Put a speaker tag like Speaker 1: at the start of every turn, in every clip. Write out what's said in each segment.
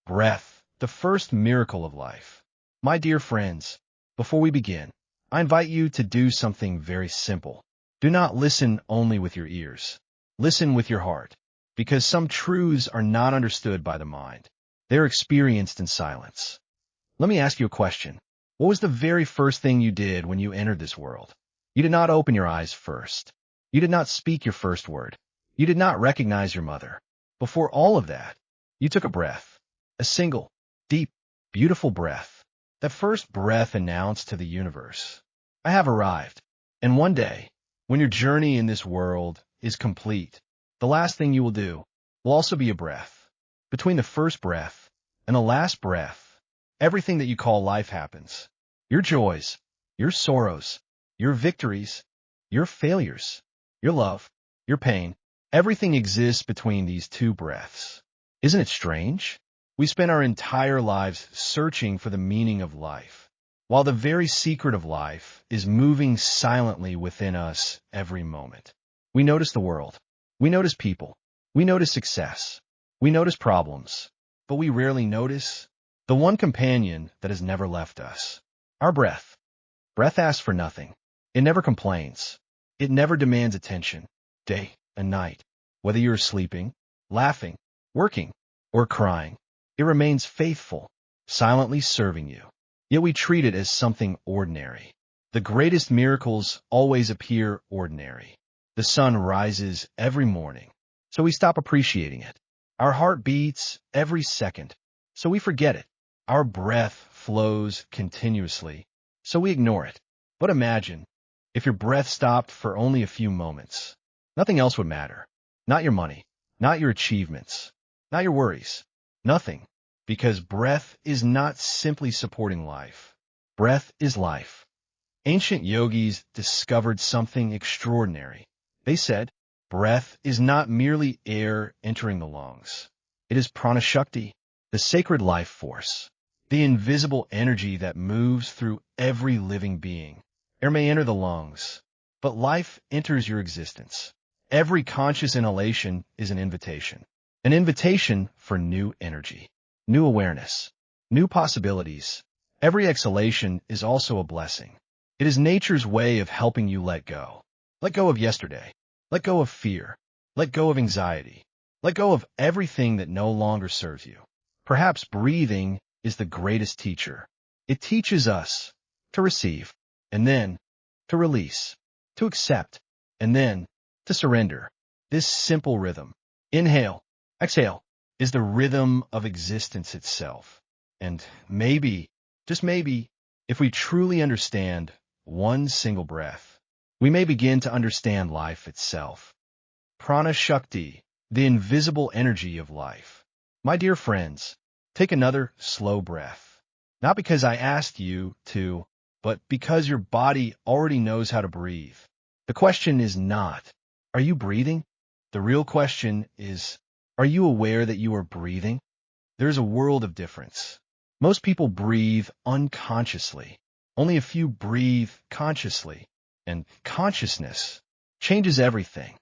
Speaker 1: Breath, the first miracle of life. My dear friends, before we begin, I invite you to do something very simple. Do not listen only with your ears. Listen with your heart, because some truths are not understood by the mind. They're experienced in silence. Let me ask you a question. What was the very first thing you did when you entered this world? You did not open your eyes first. You did not speak your first word. You did not recognize your mother. Before all of that, you took a breath. A single, deep, beautiful breath. That first breath announced to the universe, I have arrived. And one day, when your journey in this world is complete, the last thing you will do will also be a breath. Between the first breath and the last breath, everything that you call life happens. Your joys, your sorrows, your victories, your failures, your love, your pain, everything exists between these two breaths. Isn't it strange? We spend our entire lives searching for the meaning of life, while the very secret of life is moving silently within us every moment. We notice the world. We notice people. We notice success. We notice problems. But we rarely notice the one companion that has never left us. Our breath. Breath asks for nothing. It never complains. It never demands attention, day and night. Whether you're sleeping, laughing, working, or crying, it remains faithful, silently serving you. Yet we treat it as something ordinary. The greatest miracles always appear ordinary. The sun rises every morning, so we stop appreciating it. Our heart beats every second, so we forget it. Our breath flows continuously, so we ignore it. But imagine, if your breath stopped for only a few moments, nothing else would matter. Not your money, not your achievements, not your worries, nothing. Because breath is not simply supporting life. Breath is life. Ancient yogis discovered something extraordinary. They said, breath is not merely air entering the lungs. It is Prana Shakti, the sacred life force, the invisible energy that moves through every living being. Air may enter the lungs, but life enters your existence. Every conscious inhalation is an invitation for new energy, new awareness, new possibilities. Every exhalation is also a blessing. It is nature's way of helping you let go. Let go of yesterday. Let go of fear. Let go of anxiety. Let go of everything that no longer serves you. Perhaps breathing is the greatest teacher. It teaches us to receive, and then to release, to accept, and then to surrender. This simple rhythm, inhale, exhale, is the rhythm of existence itself. And maybe, just maybe, if we truly understand one single breath, we may begin to understand life itself. Prana Shakti, the invisible energy of life. My dear friends, take another slow breath. Not because I asked you to, but because your body already knows how to breathe. The question is not, are you breathing? The real question is, are you aware that you are breathing? There's a world of difference. Most people breathe unconsciously. Only a few breathe consciously. And consciousness changes everything.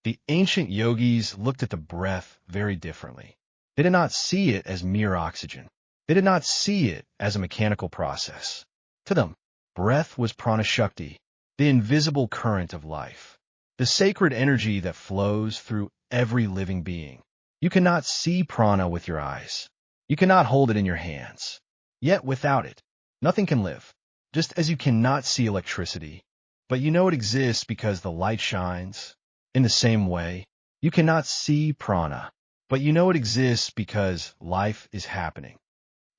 Speaker 1: The ancient yogis looked at the breath very differently. They did not see it as mere oxygen. They did not see it as a mechanical process. To them, breath was Prana Shakti, the invisible current of life, the sacred energy that flows through every living being. You cannot see prana with your eyes. You cannot hold it in your hands. Yet without it, nothing can live. Just as you cannot see electricity, but you know it exists because the light shines. In the same way, you cannot see prana, but you know it exists because life is happening.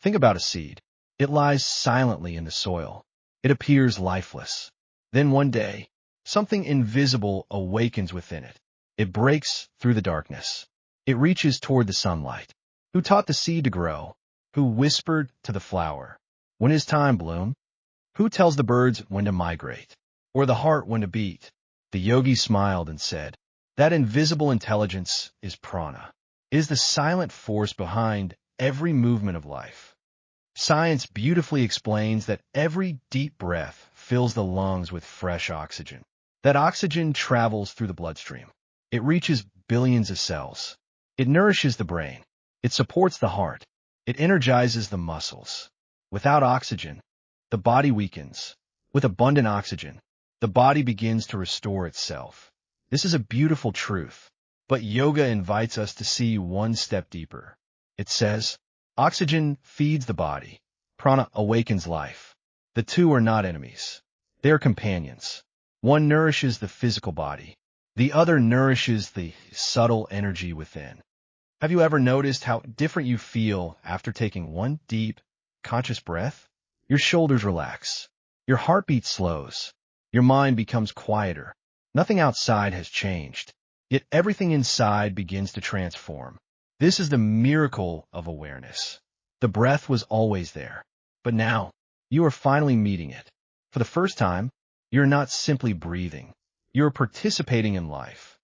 Speaker 1: Think about a seed. It lies silently in the soil. It appears lifeless. Then one day, something invisible awakens within it. It breaks through the darkness. It reaches toward the sunlight. Who taught the seed to grow? Who whispered to the flower, when is time bloom? Who tells the birds when to migrate, or the heart when to beat? The yogi smiled and said, that invisible intelligence is prana. It is the silent force behind every movement of life. Science beautifully explains that every deep breath fills the lungs with fresh oxygen. That oxygen travels through the bloodstream. It reaches billions of cells. It nourishes the brain. It supports the heart. It energizes the muscles. Without oxygen, the body weakens. With abundant oxygen, the body begins to restore itself. This is a beautiful truth, but yoga invites us to see one step deeper. It says, oxygen feeds the body. Prana awakens life. The two are not enemies. They are companions. One nourishes the physical body. The other nourishes the subtle energy within. Have you ever noticed how different you feel after taking one deep, conscious breath? Your shoulders relax. Your heartbeat slows. Your mind becomes quieter. Nothing outside has changed, yet everything inside begins to transform. This is the miracle of awareness. The breath was always there, but now you are finally meeting it. For the first time, you're not simply breathing. You're participating in life.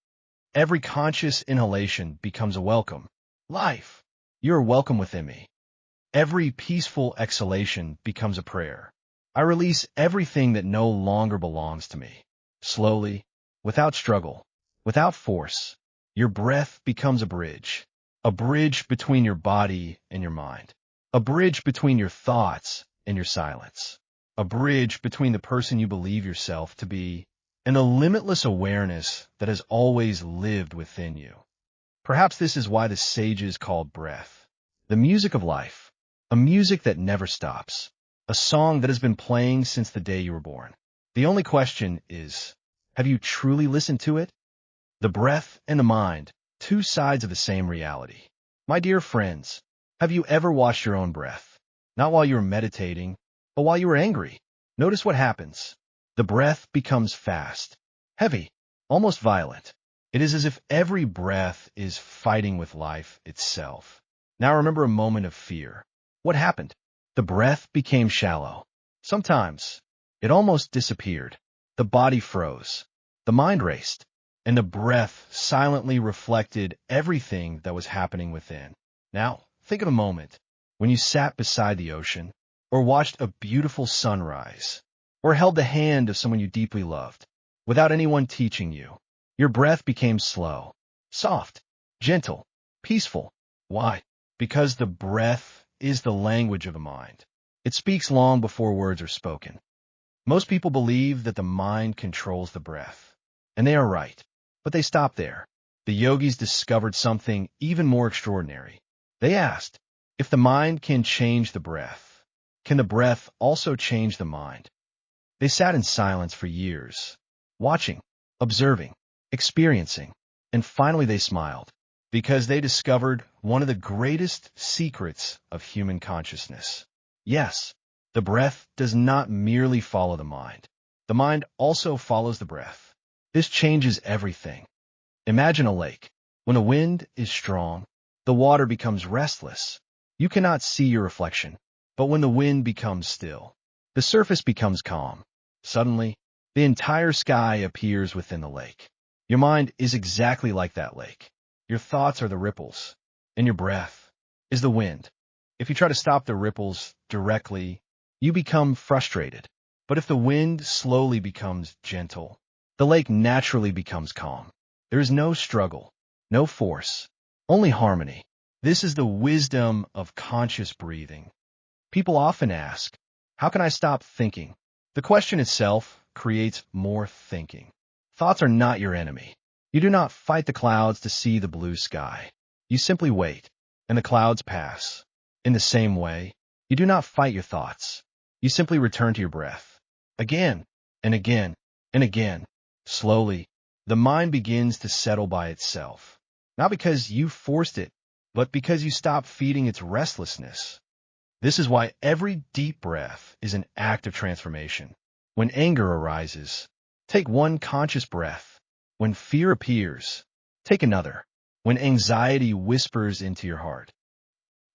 Speaker 1: Every conscious inhalation becomes a welcome. Life, you're welcome within me. Every peaceful exhalation becomes a prayer. I release everything that no longer belongs to me. Slowly, without struggle, without force, your breath becomes a bridge between your body and your mind, a bridge between your thoughts and your silence, a bridge between the person you believe yourself to be and a limitless awareness that has always lived within you. Perhaps this is why the sages called breath the music of life, a music that never stops, a song that has been playing since the day you were born. The only question is, have you truly listened to it? The breath and the mind, two sides of the same reality. My dear friends, have you ever watched your own breath? Not while you were meditating, but while you were angry. Notice what happens. The breath becomes fast, heavy, almost violent. It is as if every breath is fighting with life itself. Now remember a moment of fear. What happened? The breath became shallow. Sometimes it almost disappeared. The body froze. The mind raced. And the breath silently reflected everything that was happening within. Now, think of a moment when you sat beside the ocean, or watched a beautiful sunrise, or held the hand of someone you deeply loved, without anyone teaching you. Your breath became slow, soft, gentle, peaceful. Why? Because the breath is the language of the mind. It speaks long before words are spoken. Most people believe that the mind controls the breath, and they are right. But they stopped there. The yogis discovered something even more extraordinary. They asked, if the mind can change the breath, can the breath also change the mind? They sat in silence for years, watching, observing, experiencing, and finally they smiled, because they discovered one of the greatest secrets of human consciousness. Yes, the breath does not merely follow the mind. The mind also follows the breath. This changes everything. Imagine a lake. When the wind is strong, the water becomes restless. You cannot see your reflection. But when the wind becomes still, the surface becomes calm. Suddenly, the entire sky appears within the lake. Your mind is exactly like that lake. Your thoughts are the ripples, and your breath is the wind. If you try to stop the ripples directly, you become frustrated. But if the wind slowly becomes gentle, the lake naturally becomes calm. There is no struggle, no force, only harmony. This is the wisdom of conscious breathing. People often ask, how can I stop thinking? The question itself creates more thinking. Thoughts are not your enemy. You do not fight the clouds to see the blue sky. You simply wait, and the clouds pass. In the same way, you do not fight your thoughts. You simply return to your breath. Again, and again, and again. Slowly, the mind begins to settle by itself. Not because you forced it, but because you stopped feeding its restlessness. This is why every deep breath is an act of transformation. When anger arises, take one conscious breath. When fear appears, take another. When anxiety whispers into your heart,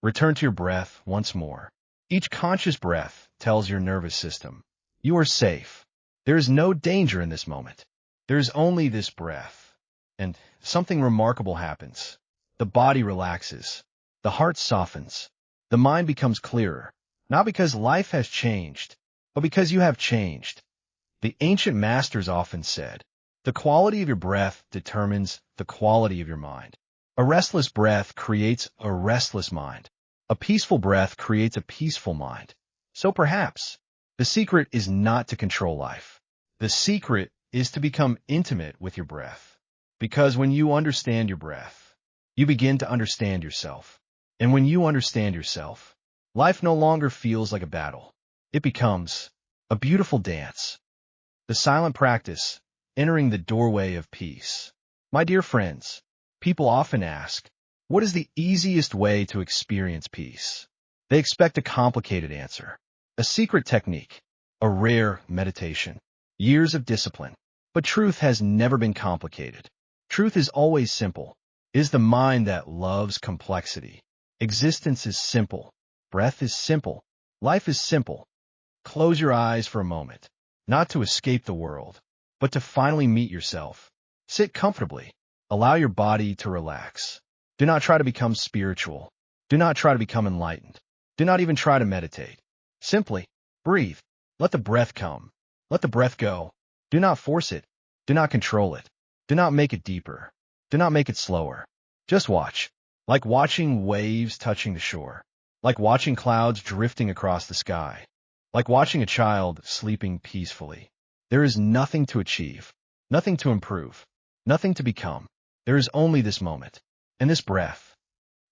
Speaker 1: return to your breath once more. Each conscious breath tells your nervous system, you are safe. There is no danger in this moment. There is only this breath. And something remarkable happens. The body relaxes. The heart softens. The mind becomes clearer. Not because life has changed, but because you have changed. The ancient masters often said, the quality of your breath determines the quality of your mind. A restless breath creates a restless mind. A peaceful breath creates a peaceful mind. So perhaps the secret is not to control life. The secret is to become intimate with your breath. Because when you understand your breath, you begin to understand yourself. And when you understand yourself, life no longer feels like a battle. It becomes a beautiful dance. The silent practice, entering the doorway of peace. My dear friends, people often ask, what is the easiest way to experience peace? They expect a complicated answer, a secret technique, a rare meditation, years of discipline. But truth has never been complicated. Truth is always simple. It is the mind that loves complexity. Existence is simple. Breath is simple. Life is simple. Close your eyes for a moment, not to escape the world, but to finally meet yourself. Sit comfortably. Allow your body to relax. Do not try to become spiritual. Do not try to become enlightened. Do not even try to meditate. Simply breathe. Let the breath come. Let the breath go. Do not force it. Do not control it. Do not make it deeper. Do not make it slower. Just watch. Like watching waves touching the shore. Like watching clouds drifting across the sky. Like watching a child sleeping peacefully. There is nothing to achieve, nothing to improve, nothing to become. There is only this moment and this breath.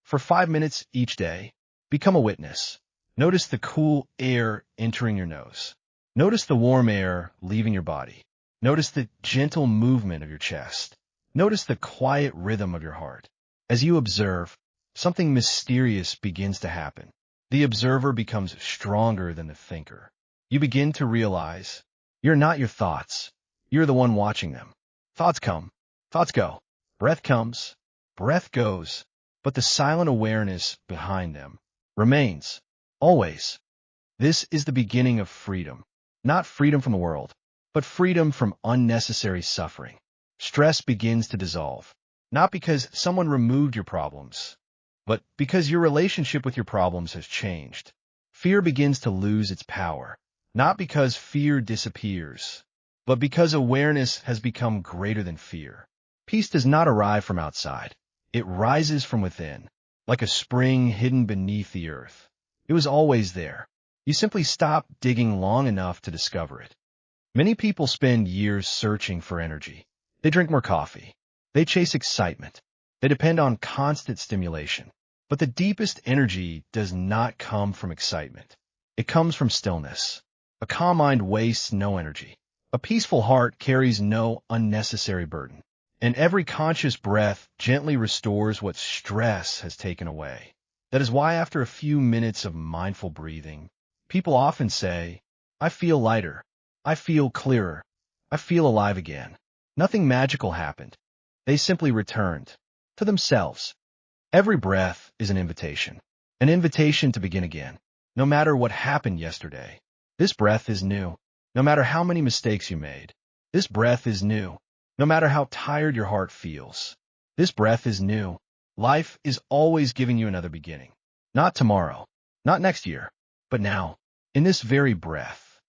Speaker 1: For 5 minutes each day, become a witness. Notice the cool air entering your nose. Notice the warm air leaving your body. Notice the gentle movement of your chest. Notice the quiet rhythm of your heart. As you observe, something mysterious begins to happen. The observer becomes stronger than the thinker. You begin to realize you're not your thoughts. You're the one watching them. Thoughts come. Thoughts go. Breath comes. Breath goes. But the silent awareness behind them remains. Always. This is the beginning of freedom. Not freedom from the world, but freedom from unnecessary suffering. Stress begins to dissolve. Not because someone removed your problems, but because your relationship with your problems has changed. Fear begins to lose its power, not because fear disappears, but because awareness has become greater than fear. Peace does not arrive from outside. It rises from within, like a spring hidden beneath the earth. It was always there. You simply stop digging long enough to discover it. Many people spend years searching for energy. They drink more coffee. They chase excitement. They depend on constant stimulation. But the deepest energy does not come from excitement. It comes from stillness. A calm mind wastes no energy. A peaceful heart carries no unnecessary burden. And every conscious breath gently restores what stress has taken away. That is why after a few minutes of mindful breathing, people often say, I feel lighter. I feel clearer. I feel alive again. Nothing magical happened. They simply returned to themselves. Every breath is an invitation to begin again. No matter what happened yesterday, this breath is new. No matter how many mistakes you made, this breath is new. No matter how tired your heart feels, this breath is new. Life is always giving you another beginning. Not tomorrow, not next year, but now, in this very breath.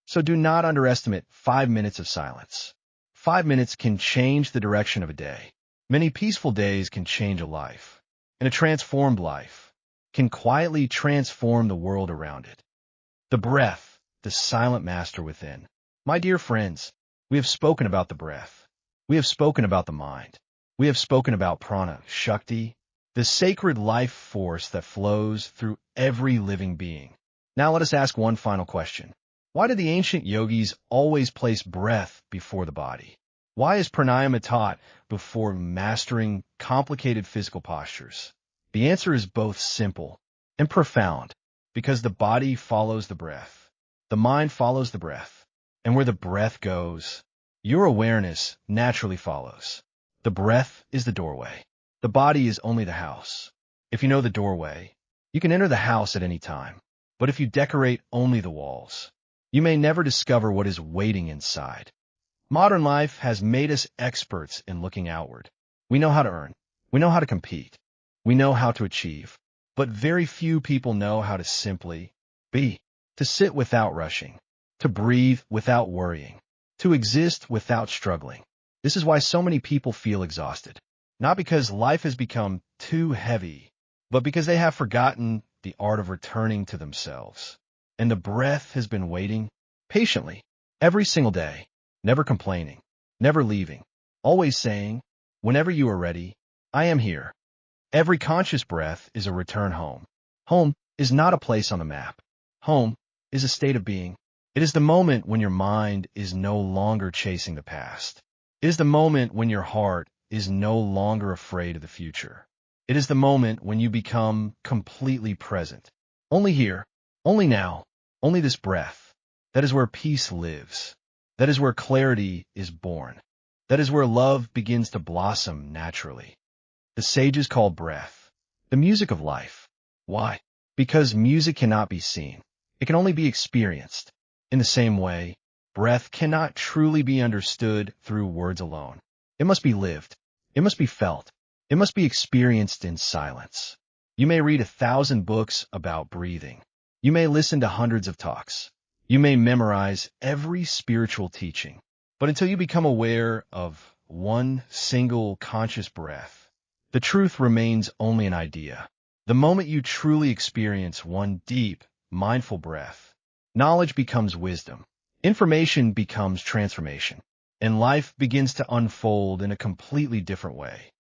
Speaker 1: So do not underestimate 5 minutes of silence. 5 minutes can change the direction of a day. Many peaceful days can change a life. And a transformed life can quietly transform the world around it. The breath, the silent master within. My dear friends, we have spoken about the breath. We have spoken about the mind. We have spoken about Prana Shakti, the sacred life force that flows through every living being. Now let us ask one final question. Why did the ancient yogis always place breath before the body? Why is pranayama taught before mastering complicated physical postures? The answer is both simple and profound, because the body follows the breath, the mind follows the breath, and where the breath goes, your awareness naturally follows. The breath is the doorway. The body is only the house. If you know the doorway, you can enter the house at any time. But if you decorate only the walls, you may never discover what is waiting inside. Modern life has made us experts in looking outward. We know how to earn. We know how to compete. We know how to achieve. But very few people know how to simply be, to sit without rushing, to breathe without worrying, to exist without struggling. This is why so many people feel exhausted. Not because life has become too heavy, but because they have forgotten the art of returning to themselves. And the breath has been waiting patiently every single day, never complaining, never leaving, always saying, whenever you are ready, I am here. Every conscious breath is a return home. Home is not a place on the map. Home is a state of being. It is the moment when your mind is no longer chasing the past. It is the moment when your heart is no longer afraid of the future. It is the moment when you become completely present. Only here, only now, only this breath. That is where peace lives. That is where clarity is born. That is where love begins to blossom naturally. The sages call breath the music of life. Why? Because music cannot be seen. It can only be experienced. In the same way, breath cannot truly be understood through words alone. It must be lived. It must be felt. It must be experienced in silence. You may read 1,000 books about breathing. You may listen to hundreds of talks. You may memorize every spiritual teaching. But until you become aware of one single conscious breath, the truth remains only an idea. The moment you truly experience one deep, mindful breath, knowledge becomes wisdom, information becomes transformation, and life begins to unfold in a completely different way.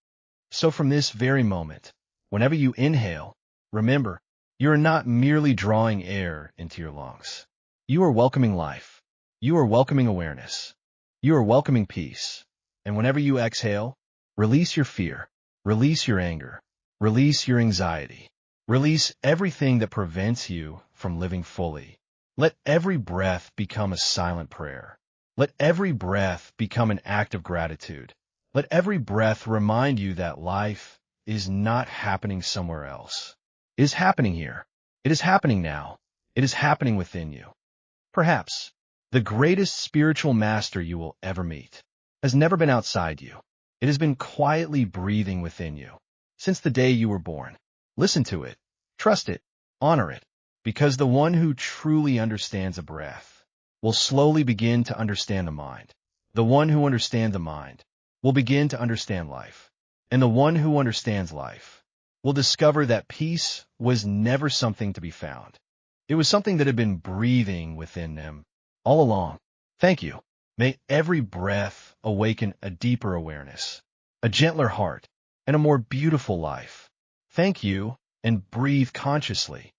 Speaker 1: So from this very moment, whenever you inhale, remember, you are not merely drawing air into your lungs. You are welcoming life. You are welcoming awareness. You are welcoming peace. And whenever you exhale, release your fear, release your anger, release your anxiety, release everything that prevents you from living fully. Let every breath become a silent prayer. Let every breath become an act of gratitude. Let every breath remind you that life is not happening somewhere else. It is happening here. It is happening now. It is happening within you. Perhaps the greatest spiritual master you will ever meet has never been outside you. It has been quietly breathing within you since the day you were born. Listen to it, trust it, honor it, because the one who truly understands a breath will slowly begin to understand the mind. The one who understands the mind will begin to understand life. And the one who understands life will discover that peace was never something to be found. It was something that had been breathing within them all along. Thank you. May every breath awaken a deeper awareness, a gentler heart, and a more beautiful life. Thank you, and breathe consciously.